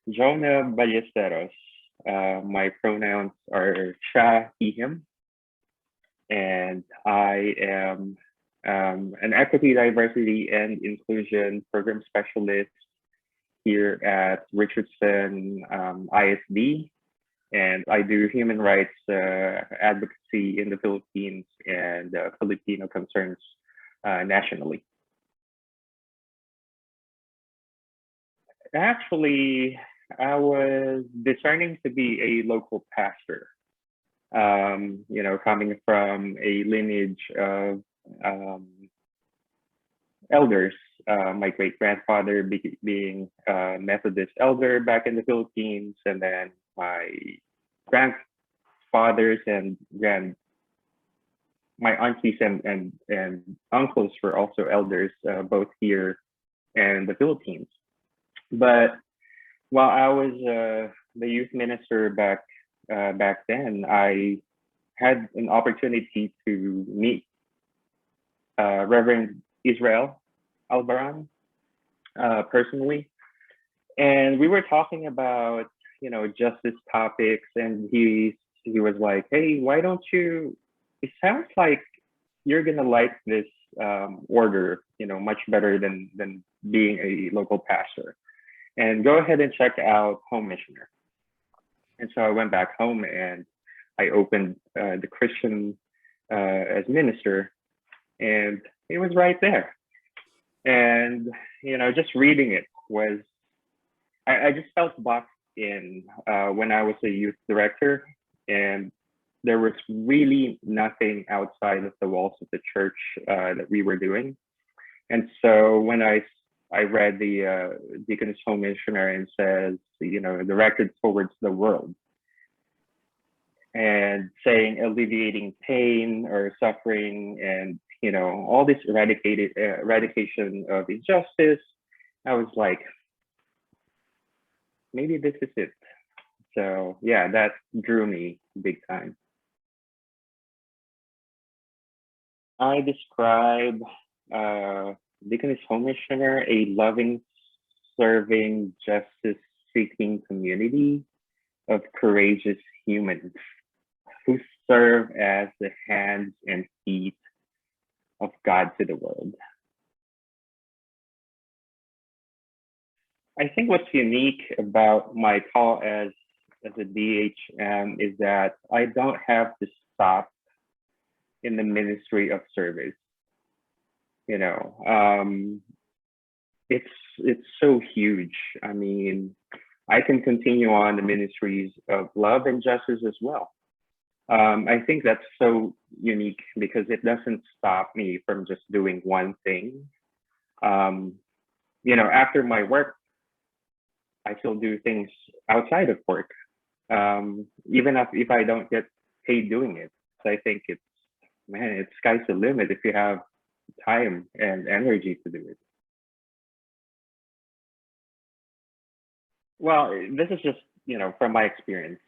Jonah Ballesteros. My pronouns are siya, he, him, and I am an equity, diversity, and inclusion program specialist here at Richardson ISD, and I do human rights advocacy in the Philippines and Filipino concerns nationally. Actually, I was discerning to be a local pastor. Coming from a lineage of um, elders. My great grandfather being a Methodist elder back in the Philippines, and then my grandfathers and my aunties and uncles were also elders, both here and the Philippines. But while I was the youth minister back then, I had an opportunity to meet Reverend Israel Albaran personally, and we were talking about justice topics, and he was like, "Hey, why don't you? It sounds like you're gonna like this order, much better than being a local pastor, and go ahead and check out Home Missioner." And so I went back home and I opened the Christian as minister, and it was right there. And just reading it was I just felt boxed in when I was a youth director, and there was really nothing outside of the walls of the church that we were doing. And so when I read the Deaconess Home Missionary and says, directed towards the world, and saying alleviating pain or suffering, and all this eradication of injustice, I was like, maybe this is it. So yeah, that drew me big time. I describe Deaconess Home Missioner a loving, serving, justice-seeking community of courageous humans who serve as the hands and feet of God to the world. I think what's unique about my call as a DHM is that I don't have to stop in the ministry of service. It's so huge. I mean, I can continue on the ministries of love and justice as well. I think that's so unique because it doesn't stop me from just doing one thing. After my work, I still do things outside of work, even if I don't get paid doing it. So I think it's sky's the limit if you have time and energy to do it. Well, this is just from my experience.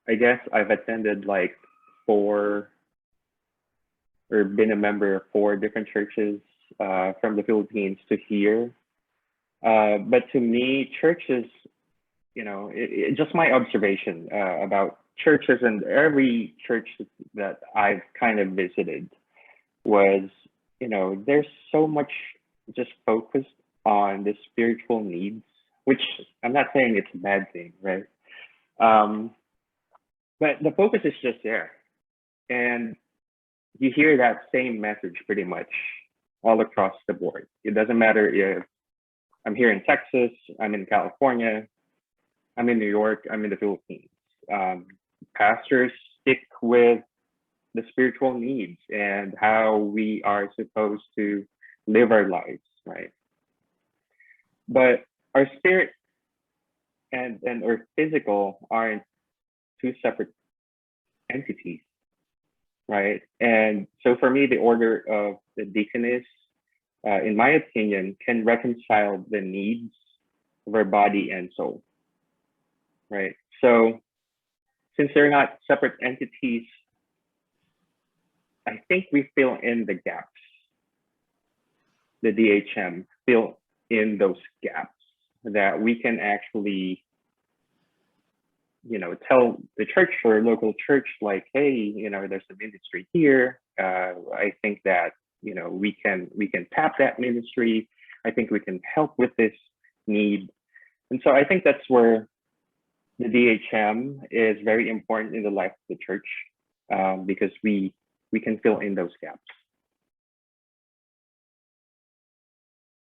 I guess I've attended like four or been a member of four different churches from the Philippines to here. But to me, churches, just my observation about churches, and every church that I've kind of visited was, there's so much just focused on the spiritual needs, which I'm not saying it's a bad thing, right? But the focus is just there. And you hear that same message pretty much all across the board. It doesn't matter if I'm here in Texas, I'm in California, I'm in New York, I'm in the Philippines. Pastors stick with the spiritual needs and how we are supposed to live our lives, right? But our spirit and our physical aren't two separate entities, right? And so for me, the order of the deaconess, in my opinion, can reconcile the needs of our body and soul, right? So since they're not separate entities, I think we fill in the gaps. The DHM fill in those gaps, that we can actually, tell the church or local church, like, hey, there's a ministry here. I think that, we can tap that ministry. I think we can help with this need. And so I think that's where the DHM is very important in the life of the church, because we can fill in those gaps.